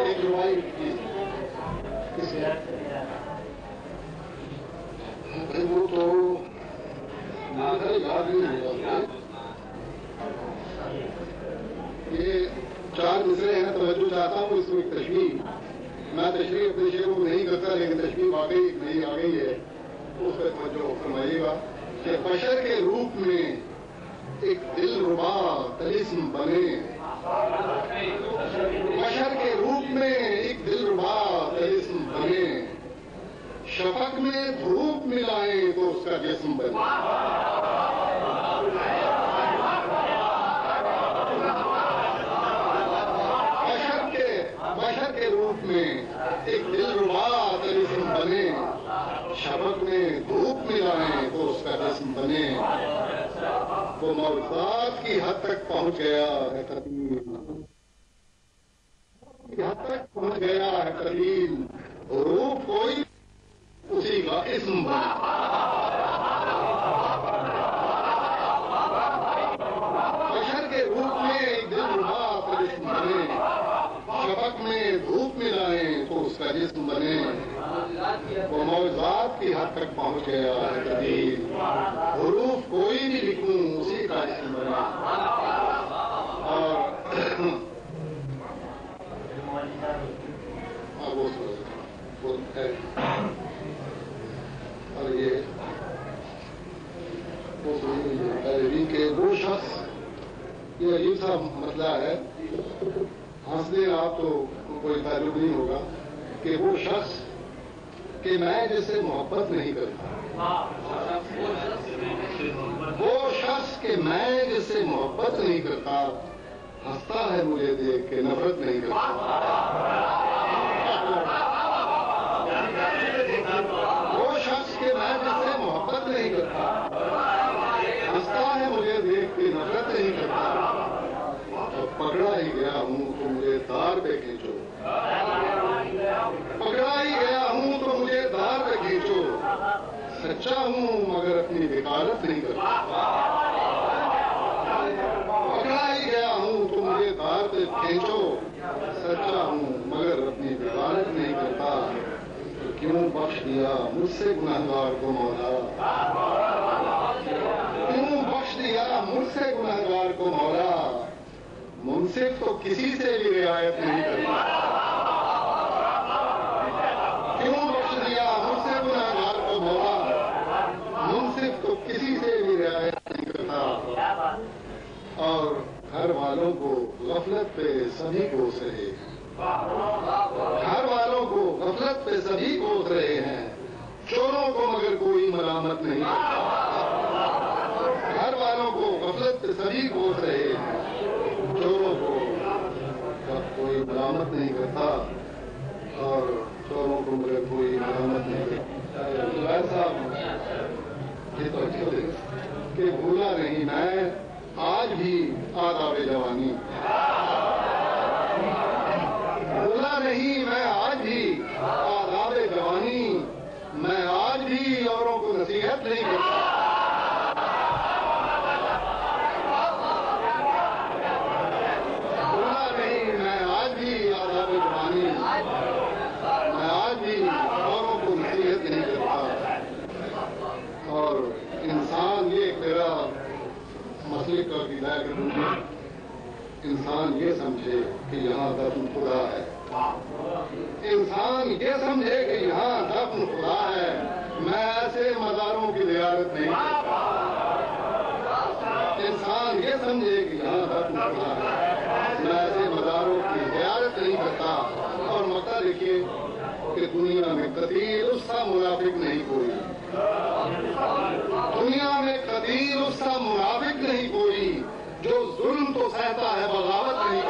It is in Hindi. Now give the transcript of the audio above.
एक रुपये वो तो याद नहीं होगा। ये 4 मिसरे हैं, तवज्जो चाहता हूँ इसमें एक तशबीह। मैं तशबीह अपने शेरों को नहीं करता, लेकिन तशबीह वाकई नई आ गई है, उस पर तवज्जो फरमाइएगा कि बशर के रूप में एक दिलरुबा तलिस्म बने, बशर के रूप में एक दिलरुबा तलिस्म बने, शफक में धूप मिलाएं तो उसका जिस्म बने। बशर के रूप में एक दिलरुबा तलिस्म बने, शफक में धूप मिलाएं तो उसका जिस्म बने। वो मौजूदात की हद तक पहुंच गया है कलील, हद तक पहुंच गया है कलील, रूप कोई उसी का इस्म बने। बशर के रूप में एक दिलरुबा तलिस्म बने, शफक में धूप मिलाएं तो उसका जिस्म बने। वो मौजूदात की हद तक पहुंच गया है कलील, हुरूफ कोई भी लिखूं उसी का जिस्म बने। और और ये के वो शख्स, ये अजीब सा मसला है, हंसने आप तो कोई ताल्लुक नहीं होगा कि वो शख्स कि मैं जिससे मोहब्बत नहीं करता, वो शख्स कि मैं जिससे मोहब्बत नहीं करता, हंसता है मुझे देख के नफरत नहीं करता। वो शख्स कि मैं जिससे मोहब्बत नहीं करता, हंसता है मुझे देख के नफरत नहीं करता। और पकड़ा ही गया हूँ तो मुझे दार पे खींचो, पकड़ा ही गया हूँ तो मुझे दार पे खींचो, सच्चा हूँ मगर अपनी वकालत नहीं करता। पकड़ा ही गया हूँ तो मुझे दार पे खींचो, सच्चा हूँ मगर अपनी वकालत नहीं करता। तो क्यों बख्श दिया मुझसे गुनहगार को मौला, क्यों बख्श दिया मुझसे गुनहगार को मौला, मुंसिफ तो किसी से भी रियायत नहीं करता। क्यों बख्श दिया मुझसे गुनहगार को मौला, मुंसिफ तो किसी से भी रियायत नहीं करता। और घर वालों को गफलत पे सभी कोस रहे, घर वालों को गफलत पे सभी कोस रहे हैं, चोरों को मगर कोई मलामत नहीं करता। घर वालों को गफलत पे सभी कोस रहे हैं, चोरों को कोई मलामत नहीं करता, और चोरों को मगर कोई मलामत नहीं करता। साहब ये तो अच्छे कि भूला नहीं मैं आज भी आदाब जवानी, भूला नहीं मैं आज भी आदाब जवानी, मैं आज भी औरों को नसीहत नहीं करता। और इंसान ये मेरा मसले का विदाय करूंगा, इंसान ये समझे कि यहाँ दफन खुदा है, इंसान ये समझे कि यहाँ दफन खुदा है। मैं ऐसे मज़ारों की ज़ियारत नहीं करता, इंसान ये समझे कि यहाँ दफन खुदा है, मैं ऐसे मज़ारों की ज़ियारत नहीं करता। और मक्का देखिए कि दुनिया में कतील उसका मुनाफिक नहीं कोई, दुनिया में कतील उसका मुनाफिक नहीं कोई, जो जुल्म तो सहता है बगावत नहीं